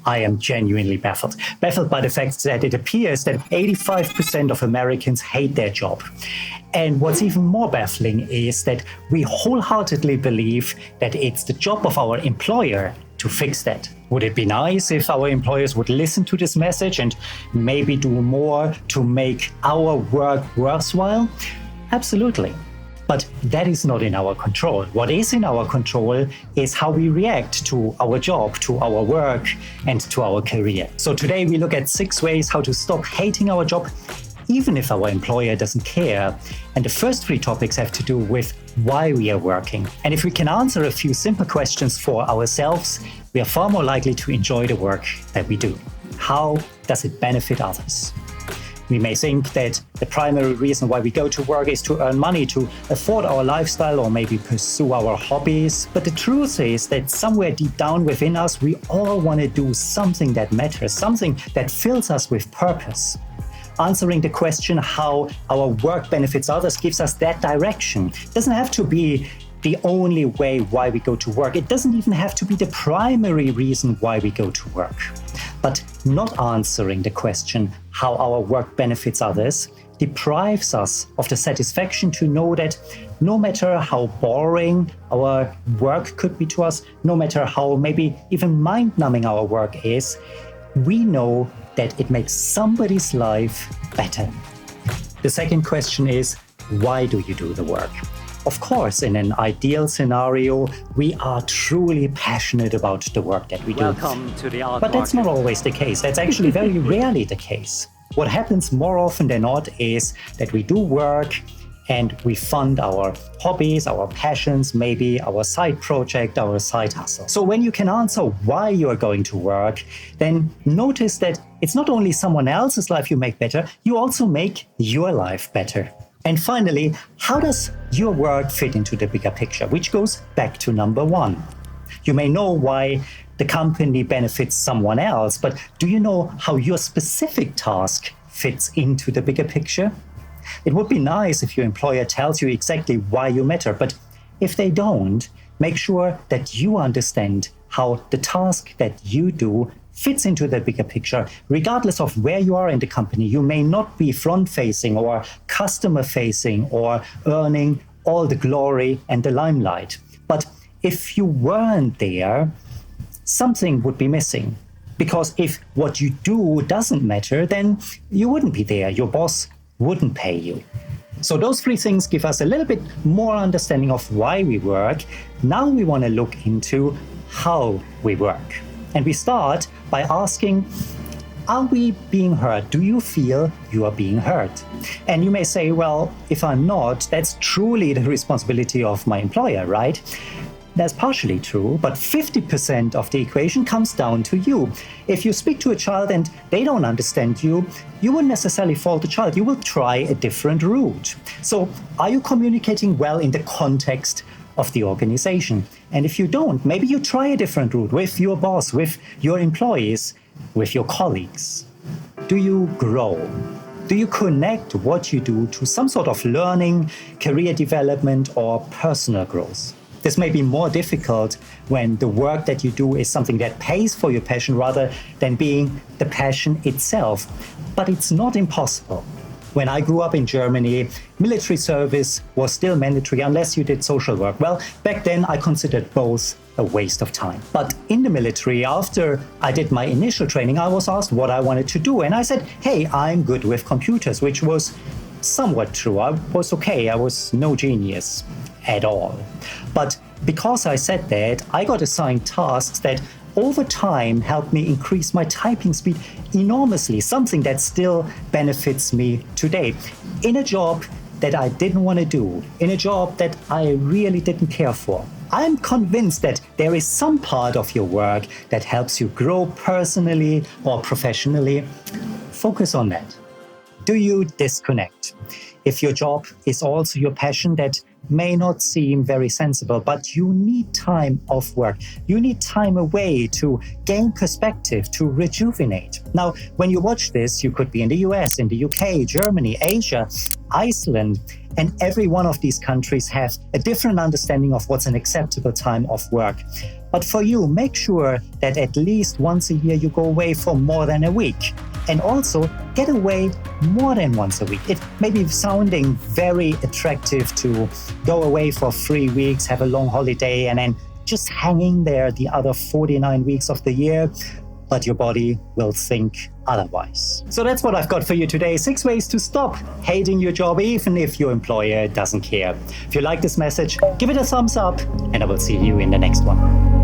I am genuinely baffled. Baffled by the fact that it appears that 85% of Americans hate their job. And what's even more baffling is that we wholeheartedly believe that it's the job of our employer to fix that. Would it be nice if our employers would listen to this message and maybe do more to make our work worthwhile? Absolutely. But that is not in our control. What is in our control is how we react to our job, to our work, and to our career. So today we look at 6 ways how to stop hating our job, even if our employer doesn't care. And the first 3 topics have to do with why we are working. And if we can answer a few simple questions for ourselves, we are far more likely to enjoy the work that we do. How does it benefit others? We may think that the primary reason why we go to work is to earn money, to afford our lifestyle, or maybe pursue our hobbies. But the truth is that somewhere deep down within us, we all want to do something that matters, something that fills us with purpose. Answering the question how our work benefits others gives us that direction. It doesn't have to be the only way why we go to work. It doesn't even have to be the primary reason why we go to work. But not answering the question how our work benefits others deprives us of the satisfaction to know that no matter how boring our work could be to us, no matter how maybe even mind-numbing our work is, we know that it makes somebody's life better. The second question is, why do you do the work? Of course, in an ideal scenario, we are truly passionate about the work that we do. Welcome to the art But that's not always the case. That's actually very rarely the case. What happens more often than not is that we do work and we fund our hobbies, our passions, maybe our side project, our side hustle. So when you can answer why you are going to work, then notice that it's not only someone else's life you make better, you also make your life better. And finally, how does your work fit into the bigger picture? Which goes back to number 1. You may know why the company benefits someone else, but do you know how your specific task fits into the bigger picture? It would be nice if your employer tells you exactly why you matter, but if they don't, make sure that you understand how the task that you do fits into the bigger picture. Regardless of where you are in the company, you may not be front-facing or customer-facing or earning all the glory and the limelight. But if you weren't there, something would be missing. Because if what you do doesn't matter, then you wouldn't be there. Your boss wouldn't pay you. So those 3 things give us a little bit more understanding of why we work. Now we want to look into how we work. And we start by asking, are we being heard? Do you feel you are being heard? And you may say, well, if I'm not, that's truly the responsibility of my employer, right? That's partially true, but 50% of the equation comes down to you. If you speak to a child and they don't understand you, you wouldn't necessarily fault the child. You will try a different route. So are you communicating well in the context of the organization? And if you don't, maybe you try a different route with your boss, with your employees, with your colleagues. Do you grow? Do you connect what you do to some sort of learning, career development, or personal growth? This may be more difficult when the work that you do is something that pays for your passion rather than being the passion itself. But it's not impossible. When I grew up in Germany, military service was still mandatory unless you did social work. Well, back then I considered both a waste of time. But in the military, after I did my initial training, I was asked what I wanted to do. And I said, hey, I'm good with computers, which was somewhat true. I was okay. I was no genius at all. But because I said that, I got assigned tasks that over time helped me increase my typing speed enormously, something that still benefits me today. In a job that I didn't want to do, in a job that I really didn't care for. I'm convinced that there is some part of your work that helps you grow personally or professionally. Focus on that. Do you disconnect? If your job is also your passion, that may not seem very sensible, but you need time off work. You need time away to gain perspective, to rejuvenate. Now, when you watch this, you could be in the US, in the UK, Germany, Asia, Iceland, and every one of these countries has a different understanding of what's an acceptable time off work. But for you, make sure that at least once a year you go away for more than a week. And also get away more than once a week. It may be sounding very attractive to go away for 3 weeks, have a long holiday, and then just hanging there the other 49 weeks of the year, but your body will think otherwise. So that's what I've got for you today. 6 ways to stop hating your job, even if your employer doesn't care. If you like this message, give it a thumbs up, and I will see you in the next one.